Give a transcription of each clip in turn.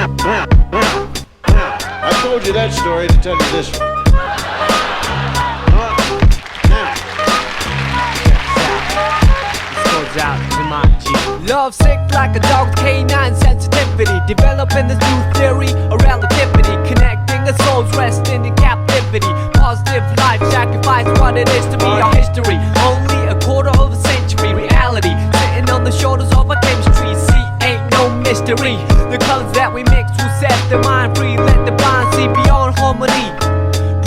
I told you that story to tell you this one. Out to my G. Love sick like a dog with canine sensitivity. Developing this new theory of relativity. Connecting the souls resting in captivity. Positive life sacrifice what it is to be our history. Only a quarter of a century reality. Sitting on the shoulders of our chemistry. See, ain't no mystery. The colors that we mix will set the mind free. Let the blind see beyond harmony.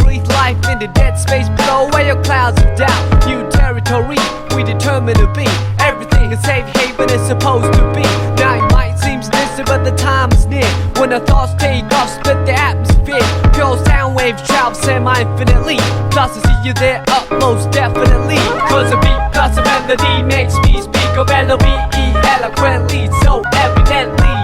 Breathe life into dead space. Blow away your clouds of doubt. New territory we determined to be. Everything a safe haven is supposed to be. Now it might seem distant, but the time is near. When the thoughts take off, split the atmosphere. Pure sound waves travel semi-infinitely. Plus I see you there up most definitely. Cause a beat plus a melody makes me speak of L-O-V-E eloquently, so evidently.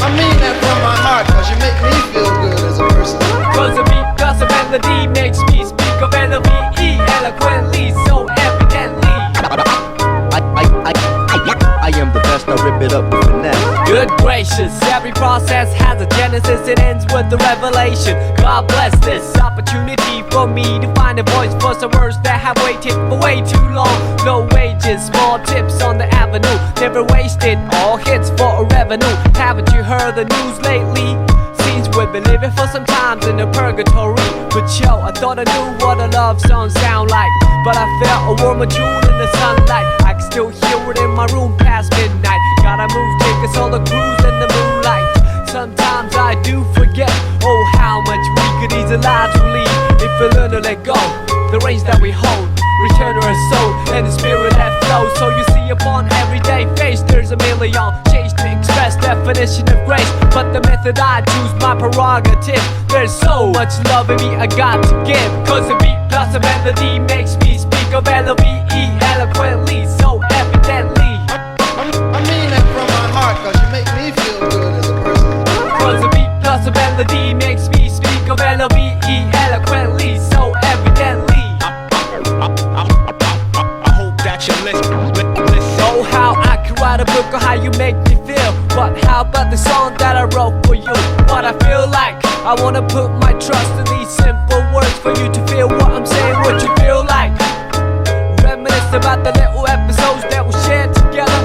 I mean that from my heart, cause you make me feel good as a person. Cause a beat plus a melody makes me speak of L-O-V-E eloquently, so evidently. I am the best, I rip it up with finesse. Good gracious, every process has a genesis. It ends with the revelation. God bless this opportunity for me to find a voice for some words that have waited for way too long. No wages, small tips on the avenue. Never wasted, all hits for a revenue. Haven't you heard the news lately? Seems we've been living for some times in a purgatory. But yo, I thought I knew what a love song sound like. But I felt a warmer tune in the sunlight. I can still hear it in my room past midnight. Gotta move, take us all the cruise in the moonlight. Sometimes I do forget, oh how much we could easily leave if we learn to let go. The reins that we hold, return to our soul and the spirit that flows. So you see upon everyday face there's a million change to express definition of grace. But the method I choose, my prerogative. There's so much love in me I got to give. Cause a beat plus a melody makes me speak of L-O-V-E eloquently, so evidently. I mean that from my heart, cause you make me feel good as a person. Cause a beat plus a melody makes me speak of L-O-V-E eloquently, so evidently. I hope that you listen. Oh, how I could write a book on how you make me feel. But how about the song that I wrote for you? What I feel like, I wanna put my trust in these simple words for you to feel what I'm saying, what you feel like. Reminisce about the little episodes that we shared together.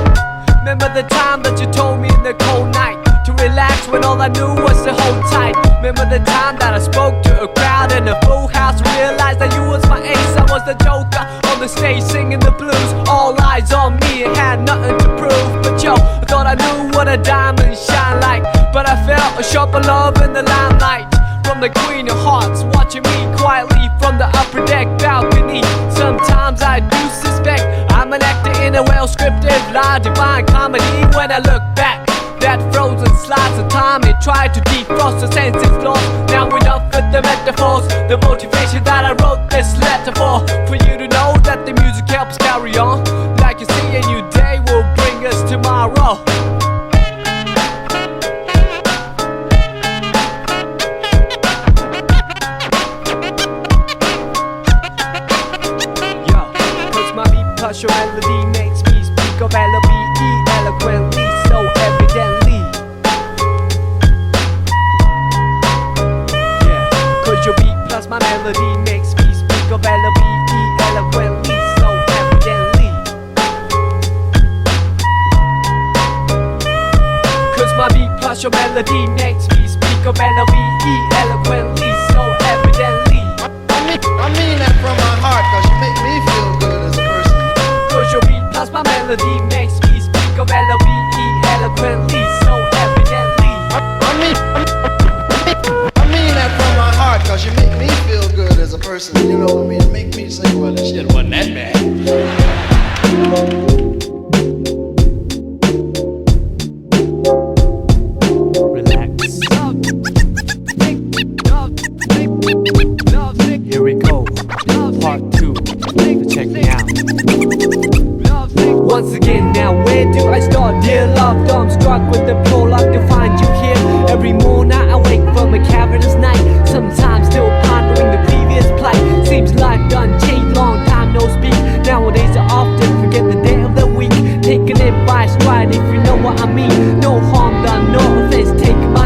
Remember the time that you told me in the cold night to relax when all I knew was to hold tight. Remember the time that I spoke to a crowd in a full house. Realized that you was my ace, I was the joker on the stage singing the blues. All eyes on me and had nothing to prove. But yo, I thought I knew what a diamond shine like. But I felt a sharper love in the limelight from the Queen of Hearts, watching me quietly from the upper deck balcony. Sometimes I do suspect I'm an actor in a well-scripted line, divine comedy. When I look back, that frozen slice of time, it tried to defrost the senses lost. Now enough with the metaphors, the motivation that I wrote this letter for you to know that the music helps carry on. Like you see, a new day will bring us tomorrow. Your melody makes me speak of L-O-V-E eloquently, so evidently. Yeah, cause your beat plus my melody makes me speak of L-O-V-E eloquently, so evidently. Cause my beat plus your melody makes me speak of L-O-V-E eloquently, so evidently. I mean that from my heart, cause you make me feel good as a person. Cause your beat plus my melody makes me speak of L-O-V-E eloquently, so evidently. I mean that from my heart, cause you make me feel good as a person. You know what I mean? Make me say, well, this shit wasn't that bad. Here we go, part 2, check me out. Once again, now where do I start? Dear love, I'm struck with the prologue to find you here. Every morning I wake from a cavernous night, sometimes still pondering the previous plight. Seems life done changed, long time no speak. Nowadays I often forget the day of the week, taking it by stride if you know what I mean. No harm done, no offense taken by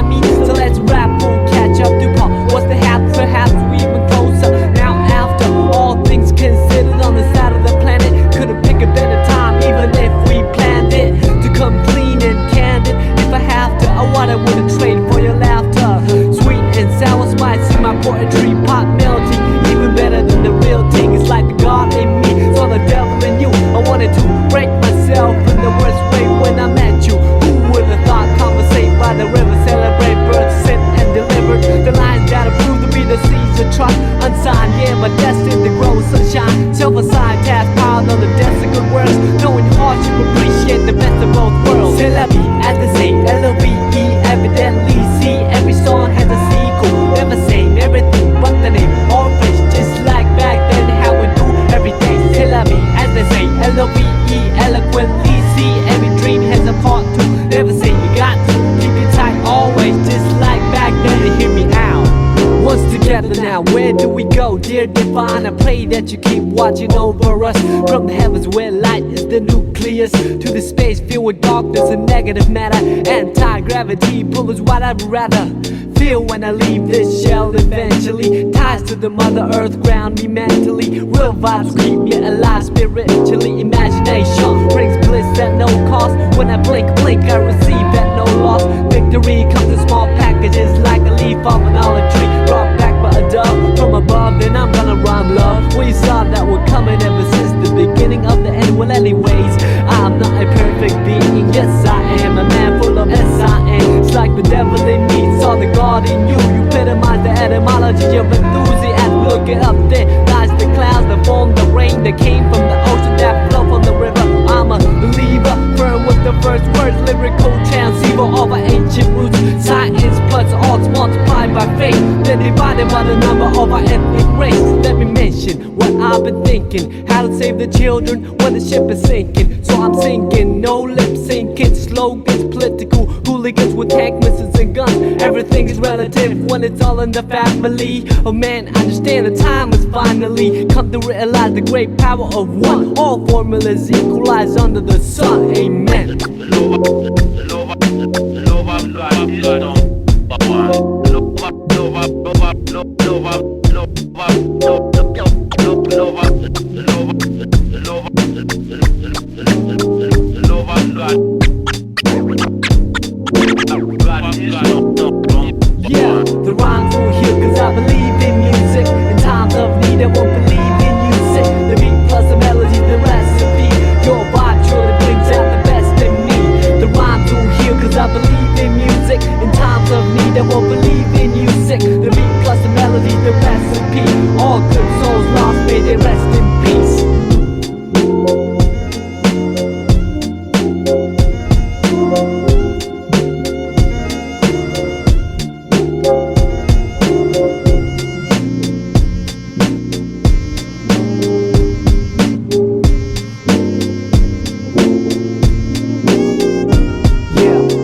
the best of both worlds. C'est la vie, as they say, L-O-V-E, evidently see every song has a sequel. Never same, everything but the name, all fish, just like back then, how we do every day. C'est la vie, as they say, L-O-V-E, eloquently see every dream has a part two. Never say you got to, keep it tight always, just like back then, hear me out. Once together now, where do we go? Dear divine, I pray that you keep watching over us. From the heavens where light is the nucleus, to the space filled with darkness and negative matter. Anti-gravity pull is what I'd rather feel when I leave this shell eventually. Ties to the mother earth ground me mentally. Real vibes keep me alive spiritually. Imagination brings bliss at no cost. When I blink, I receive at no loss. Victory comes in small packages like a leaf off an olive tree. Brought back by a dove from above, then I'm gonna rhyme love. We saw that we're coming ever since the beginning of the end. Well anyways, I'm not a perfect being. Yes I am a man full of S-I-N. It's like the devil in me, saw the God in you. You epitomize the etymology of enthusiasm. Look it up, there lies the clouds that form the rain that came from the ocean that flow from the river. I'm a believer, firm with the first words, lyrical transceiver of our ancient roots. Science plus odds multiplied by faith, then divided by the number of our ethnic race. Let me mention what I've been thinking, how to save the children when the ship is sinking. So I'm singing, no lip syncing, slogans, political hooligans with tank missiles and guns. Everything is relative when it's all in the family. Oh man, I understand the time has finally come to realize the great power of one. All formulas equalize under the sun. Amen. Yeah, the rhymes will heal cause I believe in music. In times of need I won't believe in music. The beat plus the melody, the recipe. Your vibe truly brings out the best in me. The rhymes will heal cause I believe in music. In times of need I won't believe in music. The beat plus the melody, the recipe. All good souls lost, may they rest in peace.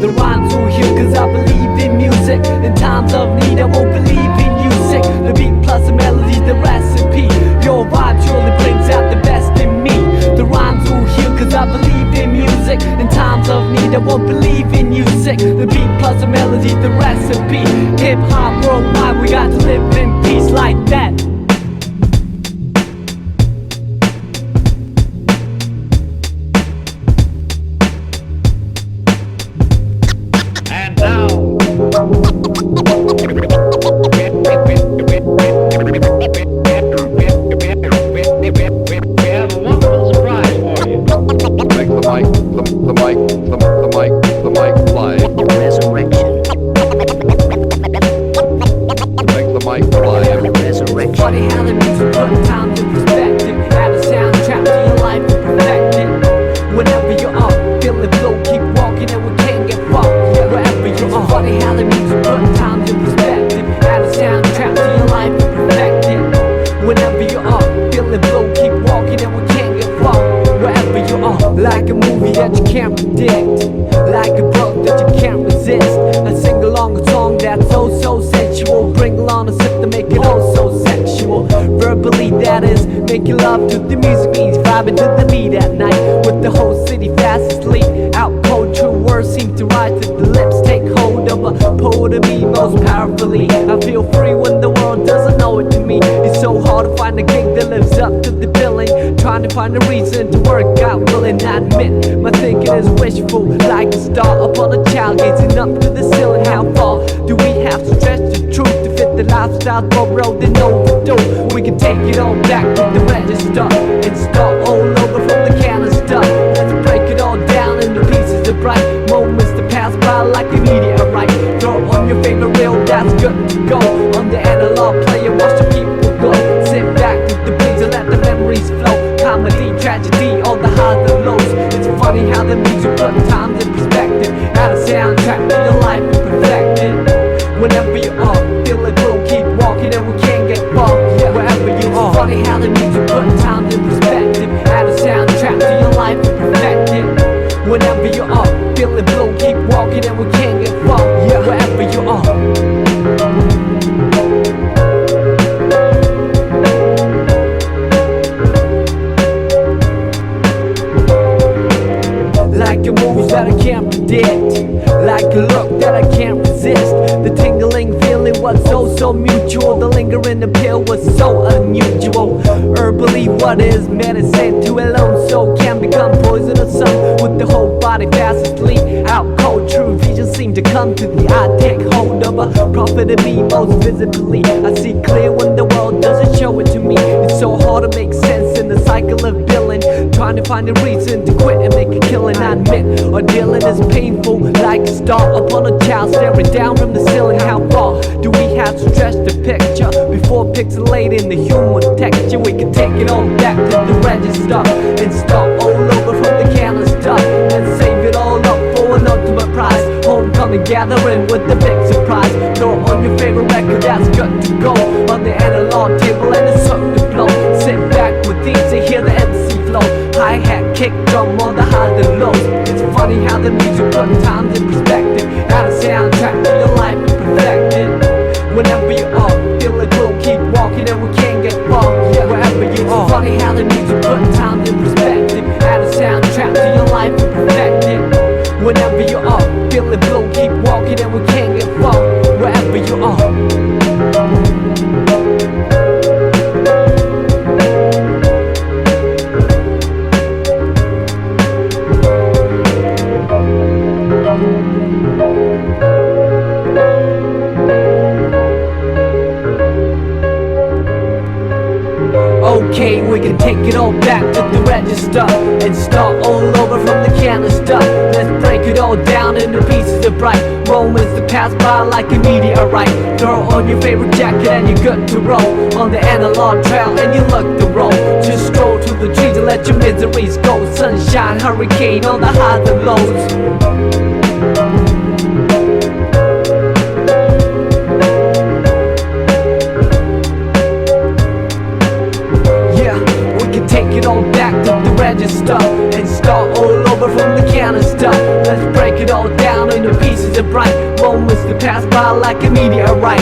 The rhymes will heal cause I believe in music. In times of need I won't believe in music. The beat plus the melody, the recipe. Your vibe surely brings out the best in me. The rhymes will heal cause I believe in music. In times of need I won't believe in music. The beat plus the melody, the recipe. Hip hop worldwide, we got to live in peace like that. The mic fly. Resurrection. Make the mic fly. Resurrection. Funny how the music put time to perspective. Add a soundtrack to your life and perfect it. Whenever you're up, feeling low, keep walking and we can't get far. Wherever you're up. Funny how the music put time to perspective. Add a soundtrack to your life and perfect it. Whenever you're up, feeling low, keep walking and we can't get far. Wherever you are, like a movie that you can't predict, like a book that you can't resist. I sing along a song that's so sensual. Bring along a sip to make it all so sexual. Verbally that is, making love to the music means vibing to the beat at night. With the whole city fast asleep, out cold true words seem to rise to the lips. Take hold of a poet of me most powerfully. I feel free when the world doesn't know it to me. It's so hard to find a gig that lives up to the billing. Trying to find a reason to work out, willing I admit my thinking is wishful. Like a star up on a child gazing up to the ceiling. How far do we have to stretch the truth to fit the lifestyle borrowed and overdue? We can take it all back to the register and start all over from the canister. Let's break it all down into pieces of bright moments that pass by like a meteorite. Throw on your favorite reel, that's good to go. On the analog player, watch the people go. Sit back with the breeze and let the memories flow. Comedy, tragedy, all the highs and lows. It's funny how the music put times in perspective. Add a soundtrack to your life and perfect it. Whenever you are feeling blue, keep walking and we can't get far. Yeah, wherever you are. It's funny how the music put times in perspective. Add a soundtrack to your life and perfect it. Whenever you are feeling blue, keep walking and we can't get far. Yeah, wherever you are. Like a move that I can't predict, like a look that I can't resist. The tingling feeling was so mutual. The lingering appeal was so unusual. Herbally, what is medicine to a lone soul can become poisonous. Some with the whole body fast asleep. Out cold, true vision seem to come to the eye. Take hold of a prophet of me most visibly. I see clear when the world doesn't show it to me. It's so hard to make sense in the cycle of billing. Trying to find a reason to quit and make a killing. I admit, ordealing is painful, like a star upon a child staring down from the ceiling. How far do we have to stretch the picture before pixelating the human texture? We can take it all back to the register and start all over from the canister and save it all up for an ultimate prize. Homecoming gathering with the big surprise. Throw on your favorite record that's good to go on the analog table and it's up to blow. Sit back with these and hear the MC flow. Hi-hat, kick drum on the highs and lows. It's funny how the music put times in perspective. Add a soundtrack to your life and perfect it. Whenever you are feeling blue, keep walking and we can't get far. Yeah, wherever you are. It's funny how the music put times in perspective. Add a soundtrack to your life and perfect it. Whenever you are feeling blue, keep walking and we can't get far. Wherever you are. Okay, we can take it all back to the register and start all over from the canister. Let's break it all down into pieces of bright moments that pass by like a meteorite. Throw on your favorite jacket and you're good to roll on the analog trail and you look the roll. Just stroll to the trees and let your miseries go. Sunshine, hurricane on the highs and lows. Take it all back to the register and start all over from the canister. Let's break it all down into pieces of bright moments that pass by like a meteorite.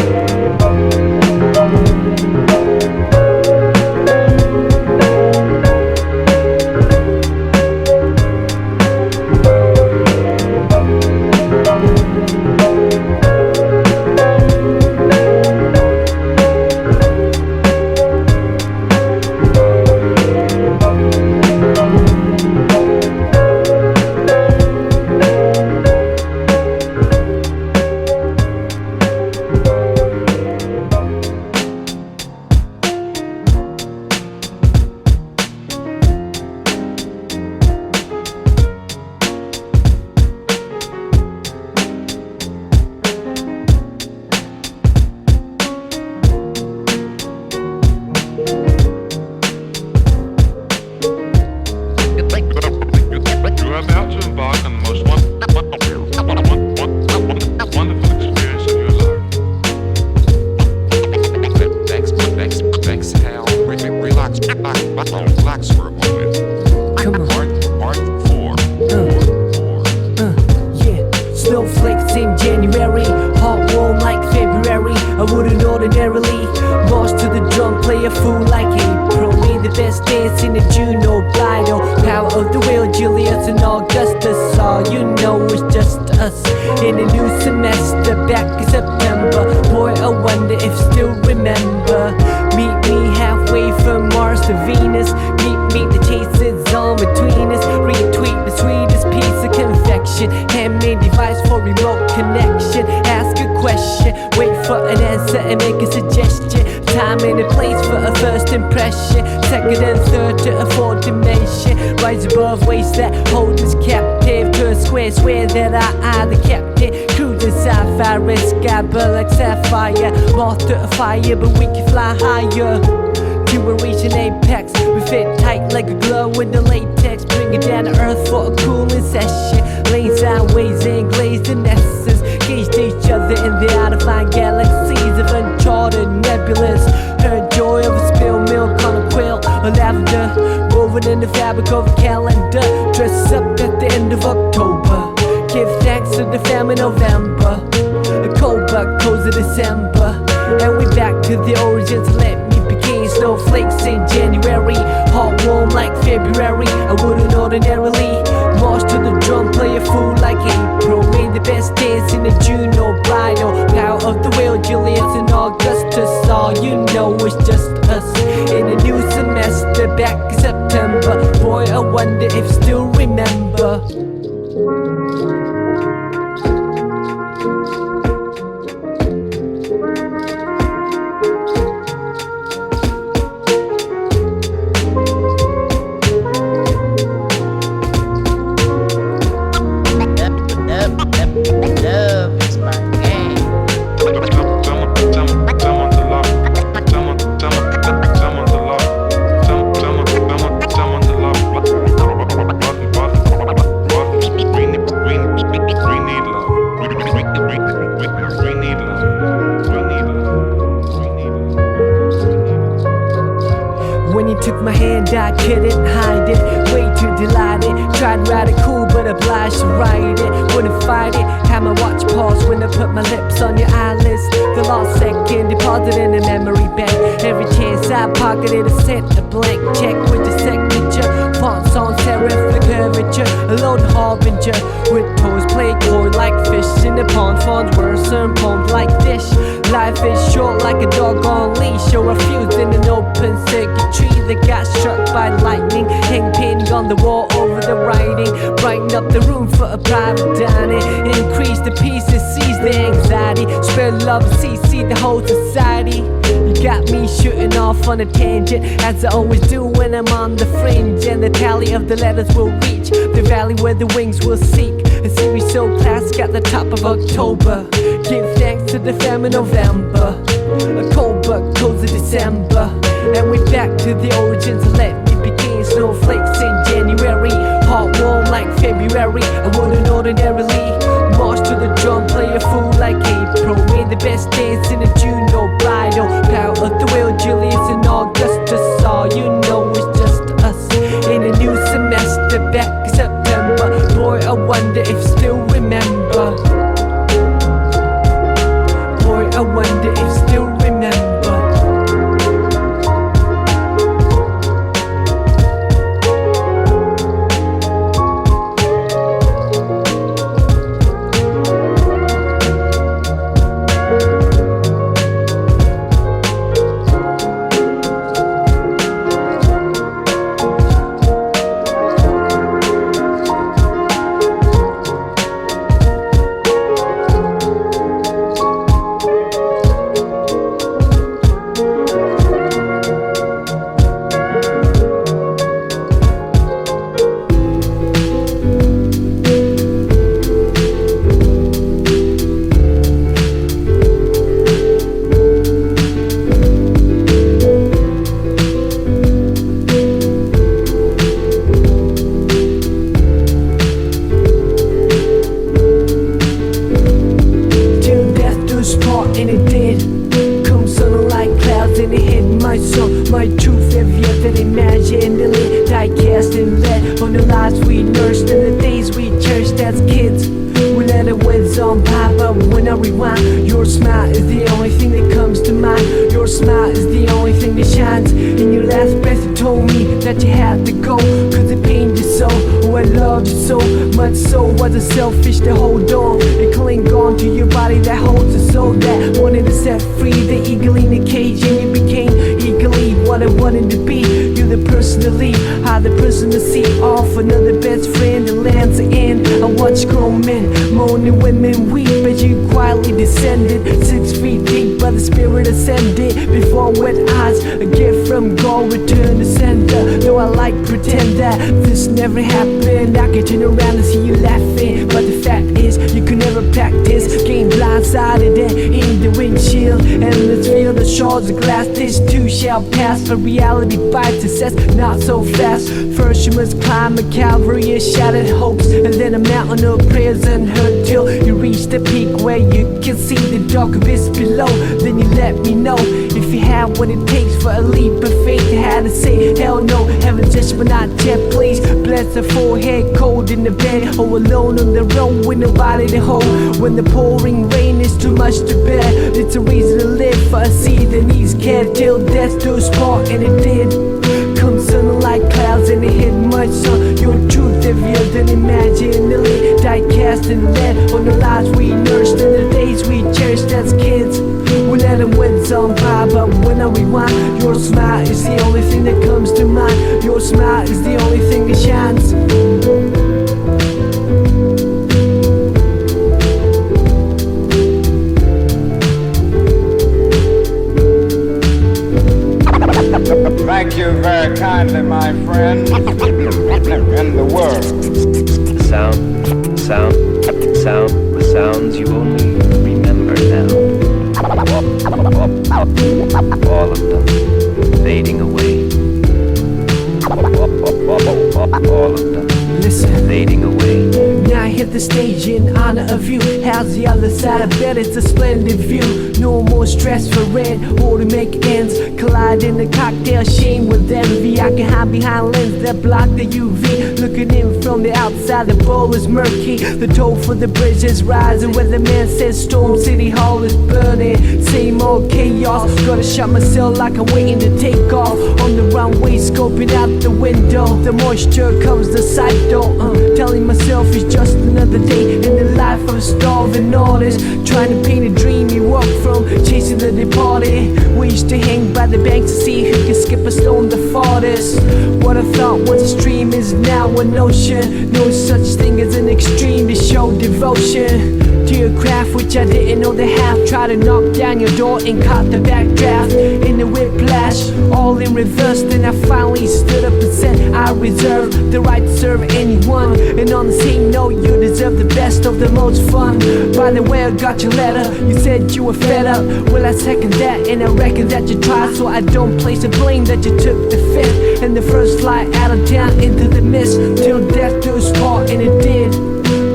Relax for a moment. Come on. Part 4. Yeah, snowflakes in January, heart warm like February. I wouldn't ordinarily march to the drum, play a fool like April. Be the best dance in the June or Blido. Power of the wheel, Julius and Augustus. All you know is just us in a new semester back in September. Boy, I wonder if still remember. Meet me halfway from Mars to Venus. Meet the chases on between us. Retweet the sweetest piece of confection. Handmade device for remote connection. Ask a question, wait for an answer and make a suggestion. Time and a place for a first impression. Second and third to a fourth dimension. Rise above waves that hold us captive to a square. Swear that I the captain. Cruising sapphire sky, but like sapphire. Moth to a fire, but we can fly higher. Till we reach an apex, we fit tight like a glove with the latex. Bring it down to earth for a cooling session. Lane sideways and glazed in essence. Gauged each other in the eye to find galaxies of uncharted nebulas. Heard joy of a spilled milk on a quilt or lavender, woven in the fabric of a calendar. Dress up at the end of October. Give thanks to the family November. A cold but cozy December. And we back to the origins. Let me begin. Snowflakes in January, hot warm like February. I wouldn't ordinarily march to the drum, play a fool like April. Made the best dance in the June or bridal. Power of the wheel, Julius and Augustus. All you know is just us in a new semester. Back in September. Boy, I wonder if still remember. Love is my game. When you took my hand, I couldn't hide it. Way too delighted. Tried to ride it cool, but obliged to ride it. Wouldn't fight it. Had my watch pause when I put my lips on your eyelids. The lost second deposited in a memory bank. Every chance I pocketed, I sent a blank check with your signature. Fonts on serif, the curvature. A lone harbinger with pose play chord like fish in the pond. Fonts words and poems like dish. Life is short like a dog on leash, or a fuse in an open circuitry that got struck by lightning. Hang painting on the wall over the writing. Brighten up the room for a private dining. Increase the pieces, seize the anxiety. Spread love and see the whole society. You got me shooting off on a tangent, as I always do when I'm on the fringe. And the tally of the letters will reach the valley where the wings will seek. A series so classic at the top of October. Give thanks to the family November. A cold but cozy December. And we back to the origins. Let me begin. Snowflakes in January, hot warm like February. I wouldn't ordinarily march to the drum, play a fool like April. Made the best dance in a June or bridal. Power of the wheel, Julius and Augustus. All you know is just us in a new semester. Back in September. Boy, I wonder if still remember. Boy, I wonder if still remember. And it did come sudden like clouds, and it hit my soul. My truth, every other imagine, and the lit die cast and let on the lives we nursed and the days we cherished as kids. We let it whiz on by, but when I rewind, your smile is the only thing that comes to mind. Your smile is the only thing that shines. In your last breath you told me that you had to go, cause it pained you so. Oh, I loved you so much, so wasn't selfish to hold on and cling on to your body that holds a soul that wanted to set free the eagle in the cage. And you became eagerly what I wanted to be. You're the person to leave, I'm the person to see off. Another best friend that lands the end. I watch grown men moaning, women weep as you quietly descended 6 feet deep, by the spirit ascended. Before wet eyes, a gift from God, return to sender. Though I like pretend that this never happened, I can turn around and see you laughing. But the fact is, you could never practice. Game blindsided and in the windshield, and let's feel the shards of glass. This too shall pass, but reality bites its ass not so fast. First you must climb a Calvary of shattered hopes, and then a mountain of prayers unheard, till you reach the peak where you can see the dark abyss below. Then you let me know if you have what it takes for a leap of faith. I had to say hell no, heaven judgment not yet, please. Bless the forehead, cold in the bed, or alone on the road with nobody to hold. When the pouring rain is too much to bear, it's a reason to live for a seed that needs care, till death do us part, and it did. Come sun like clouds and it hit much sun. Your truth heavier than imaginary, die cast and lead on the lives we nursed and the days we cherished as kids. We let them win some by, but when I rewind, your smile is the only thing that comes to mind. Your smile is the only thing that shines. Thank you very kindly, my friend, in the world. The sounds you only remember now. All of them fading away. All of them fading away. Now I hit the stage in honor of you. How's the other side? I bet it's a splendid view. No more stress for rent or to make ends. Collide in the cocktail shame with envy. I can hide behind lenses that block the UV. Looking in from the outside, the bowl is murky. The toll for the bridge is rising. Where the man says Storm City Hall is burning. Same old chaos. Gotta shut myself like I'm waiting to take off. On the runway, scoping out the window. The moisture comes the sight though. Telling myself it's just another day in the life of a starving artist. Trying to paint a dream you walk from, chasing the departed. We used to hang by the banks to see who can skip a stone the farthest. What I thought was a stream is now an ocean. No such thing as an extreme to show devotion to your craft, which I didn't know the half. Try to knock down your door and caught the backdraft. In the whiplash, all in reverse. Then I finally stood up and said I reserve the right to serve anyone. And on the same note, you deserve the best of the most fun. By the way, I got your letter. You said you were fed up. Well, I second that, and I reckon that you tried. So I don't place the blame that you took the fifth and the first flight out of town into the mist, till death do us part, and it did.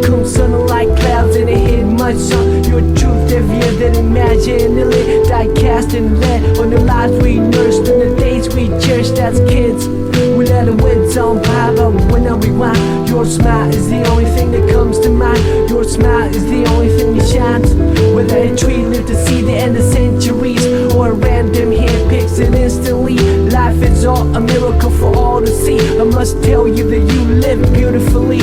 Come sun like clouds and it hit much sun. Your truth heavier than imaginary, die cast and lead on the lives we nursed and the days we cherished as kids. We let the winds on by, but when I rewind, your smile is the only thing that comes to mind. Your smile is the only thing that shines. Whether a tree lived to see the end of centuries, or a random hand picks it instantly, life is all a miracle for all to see. I must tell you that you live beautifully.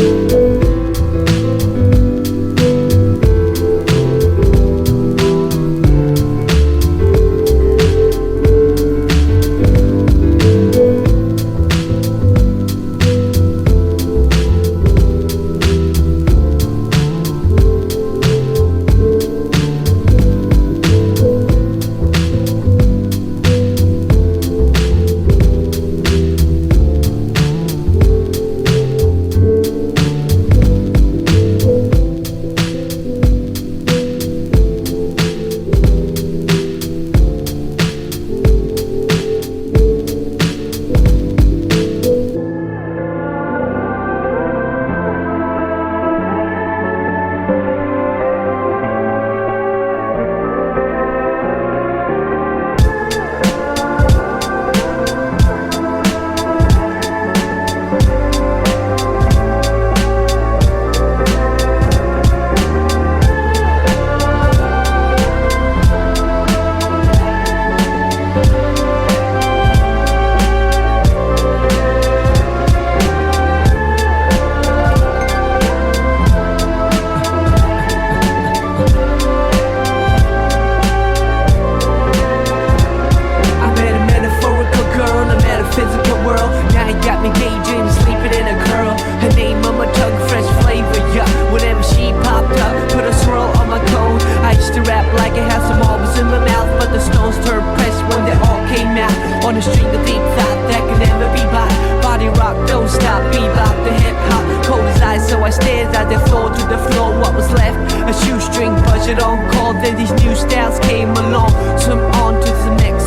Then these new styles came along, some on to the next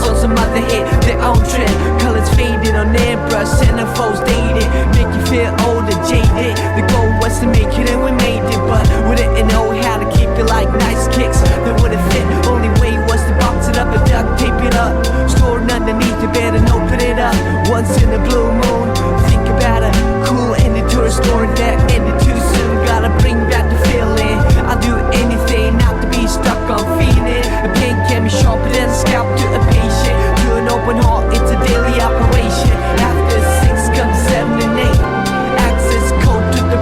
own trend. Colors faded on airbrush, centerfolds dated, make you feel old and jaded. The goal was to make it and we made it, but we didn't know how to keep it like nice kicks that wouldn't fit. Only way was to box it up and duct tape it up, stored underneath the bed and open it up once in a blue moon. Think about it, cool ending to a story that ended too soon. Gotta bring back the feeling. I'll do anything not to be stuck on feeling. A pain can be sharper than a scalp to a patient. To an open heart, it's a daily operation. After 6 comes 7 and 8. Access code to the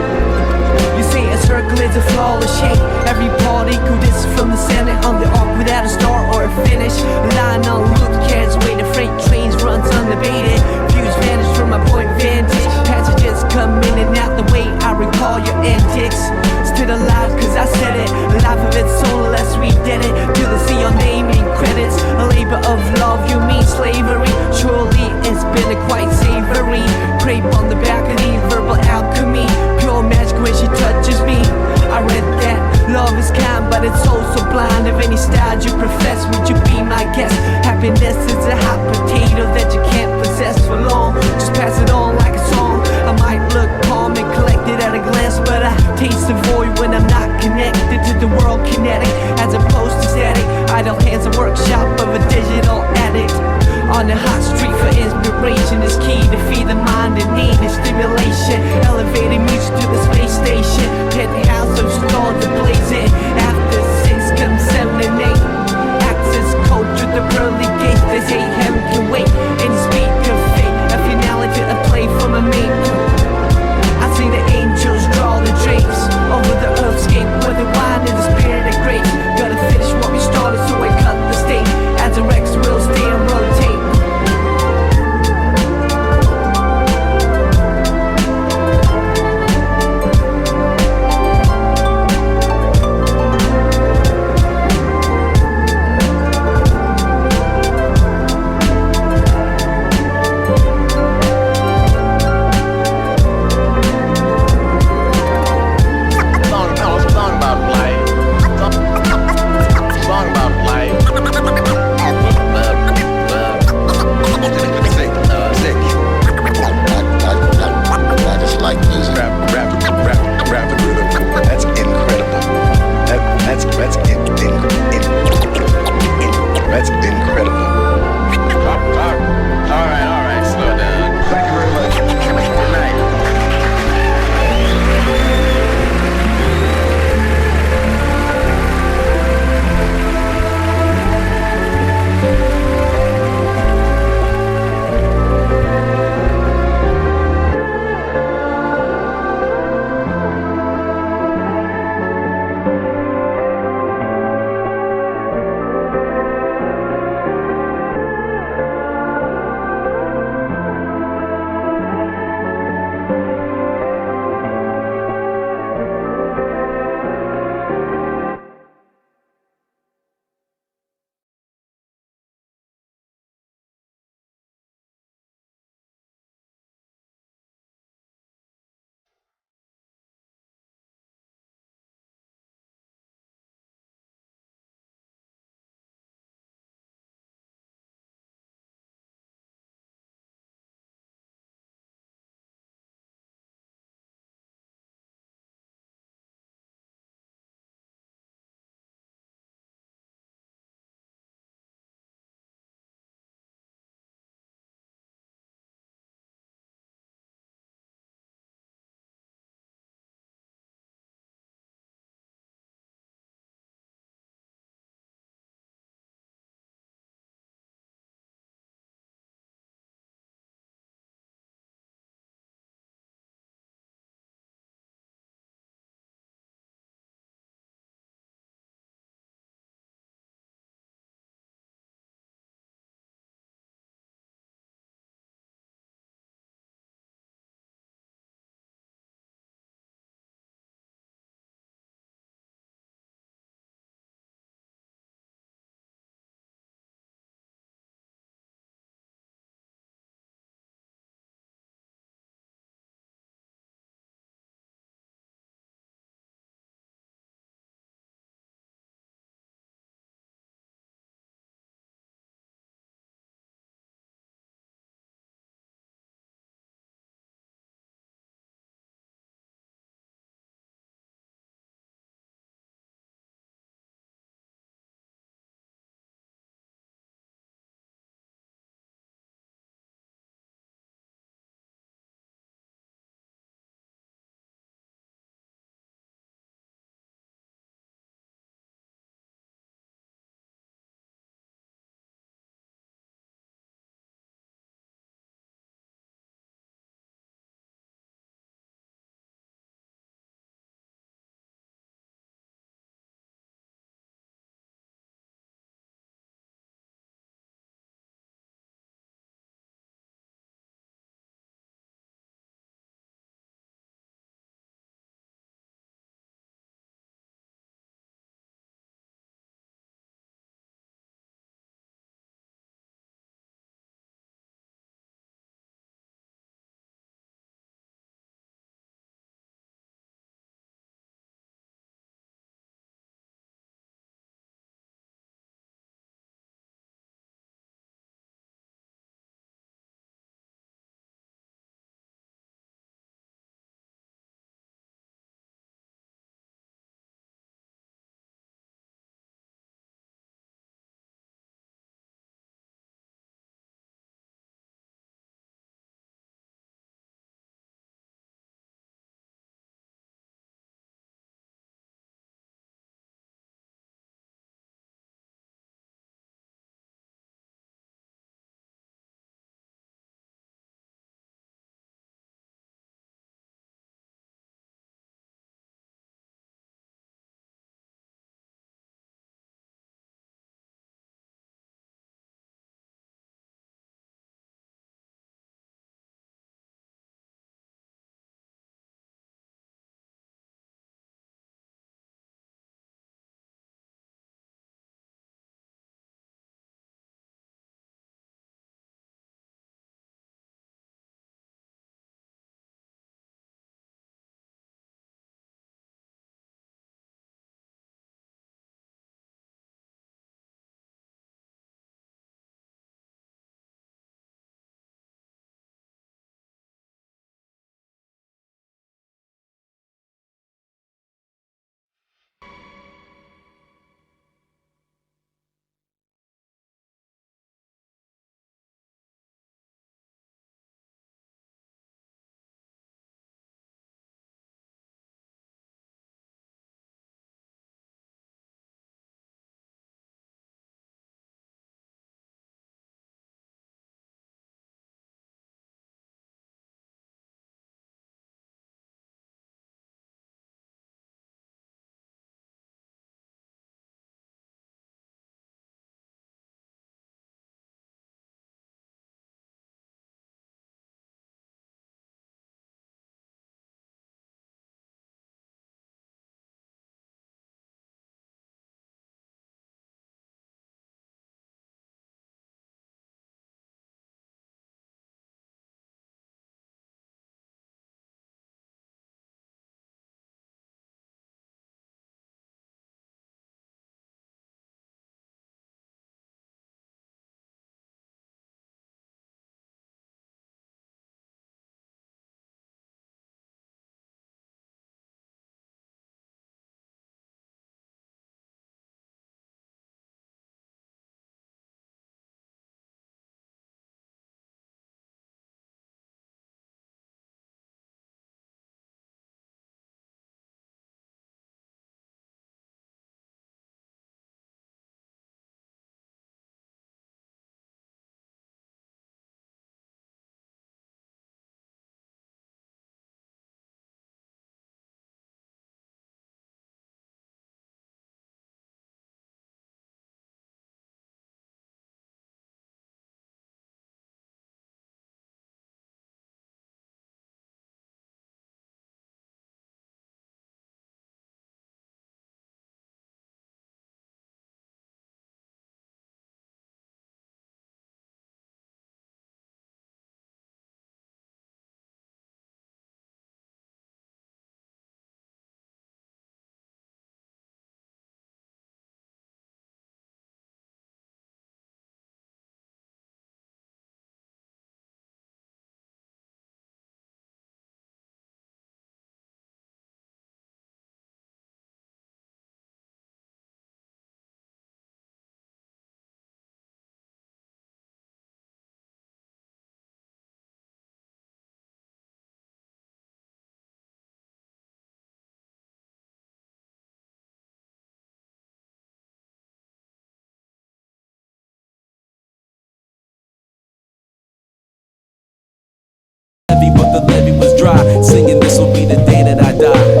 the levee was dry, singing this will be the day that I die.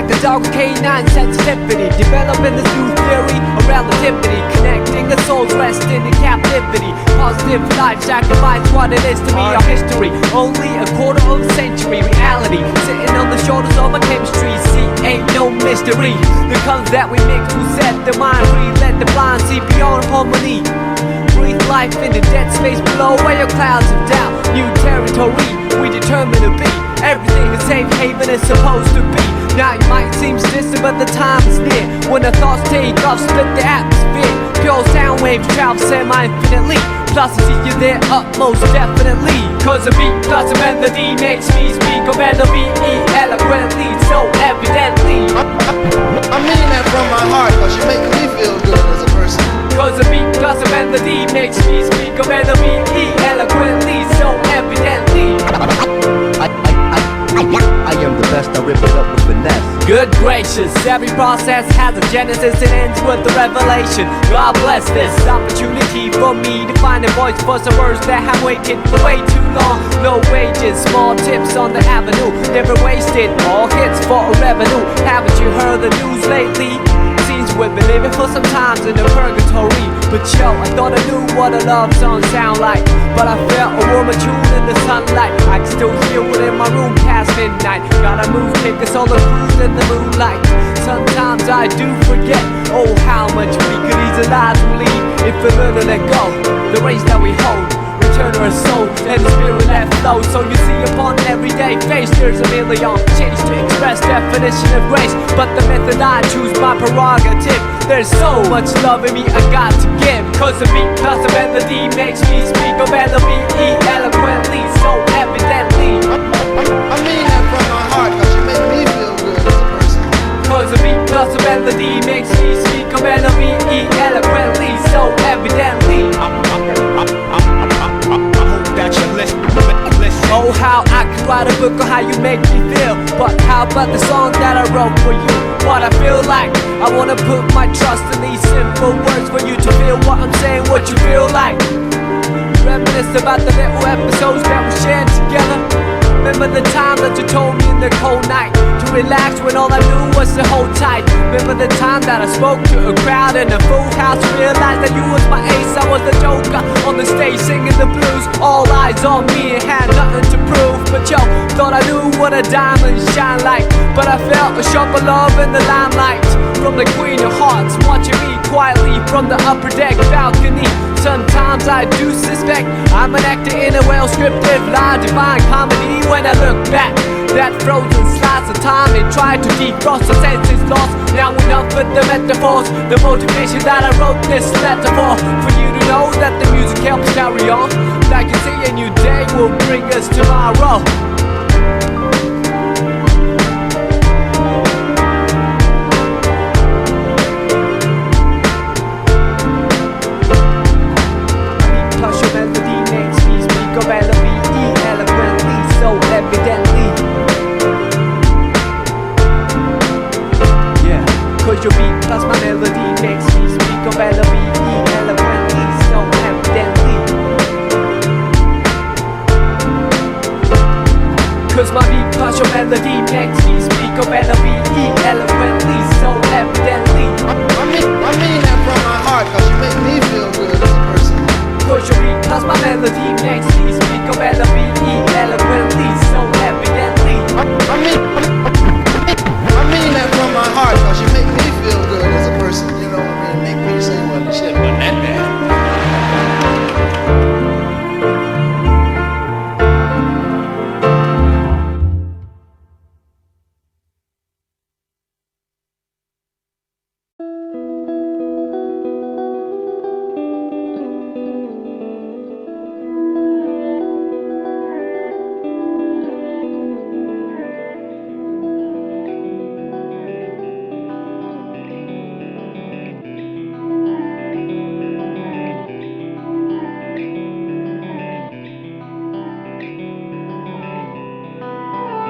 a dog with canine sensitivity, developing this new theory of relativity, connecting the souls resting in captivity. Positive life sacrifice what it is to me, our history. Only a quarter of a century reality, sitting on the shoulders of our chemistry. See, ain't no mystery. The colors that we mix will set the mind free. Let the blind see beyond harmony. Breathe life in the dead space below, where your clouds of doubt. New territory, we determined to be. Everything a safe haven is supposed to be. Now it might seem distant, but the time is near. When the thoughts take off, split the atmosphere. Pure sound waves travel semi-infinitely. Plus I see you there up most definitely. Cause a beat plus a melody makes me speak of melody eloquently, so evidently. I mean that from my heart, cause you make me feel good as a person. Cause a beat plus a melody makes me speak of melody eloquently, so evidently. I am the best, I rip it up with finesse. Good gracious, every process has a genesis and ends with a revelation. God bless this opportunity for me to find a voice for some words that have waited for way too long. No wages, small tips on the avenue, never wasted, all hits for a revenue. Haven't you heard the news lately? Seems we've been living for some times in a purgatory. But yo, I thought I knew what a love song sound like, but I felt a warmer tune in the sunlight. I can still hear it in my room past midnight. Gotta move, take us all a cruise in the moonlight. Sometimes I do forget, oh how much we could easily leave if we learn to let go. The race that we hold, return to our soul and the spirit that flows. So you see upon everyday face there's a million change to express definition of grace, but the method I choose my prerogative. There's so much love in me I got to give. Cause the beat plus the melody makes me speak of melody eloquently, so evidently. I mean that from my heart, cause you make me feel good as a person. Cause the beat plus the melody makes me speak of melody eloquently, so evidently. That you listen. Oh how I could write a book on how you make me feel, but how about the song that I wrote for you? What I feel like, I wanna put my trust in these simple words for you to feel what I'm saying, what you feel like. Reminisce about the little episodes that we shared together. Remember the time that you told me in the cold night to relax when all I knew was to hold tight. Remember the time that I spoke to a crowd in a full house, realized that you was my ace, I was the joker on the stage singing the blues. All eyes on me and had nothing to prove, but yo, thought I knew what a diamond shine like. But I felt a shock of love in the limelight from the Queen of Hearts, watching me quietly from the upper deck balcony. Sometimes I do suspect I'm an actor in a well-scripted lie, divine comedy. When I look back, that frozen slice of time and tried to defrost the senses lost. Now enough with the metaphors, the motivation that I wrote this letter for you to know that the music helps carry on. Like you see, a new day will bring us tomorrow. Cause your beat plus my melody makes me speak of melody eloquently, so evidently. Cause my beat plus your melody makes me speak of melody eloquently, so evidently. I mean that from my heart, cause you make me feel good as a person. Cause your beat plus my melody makes me speak of melody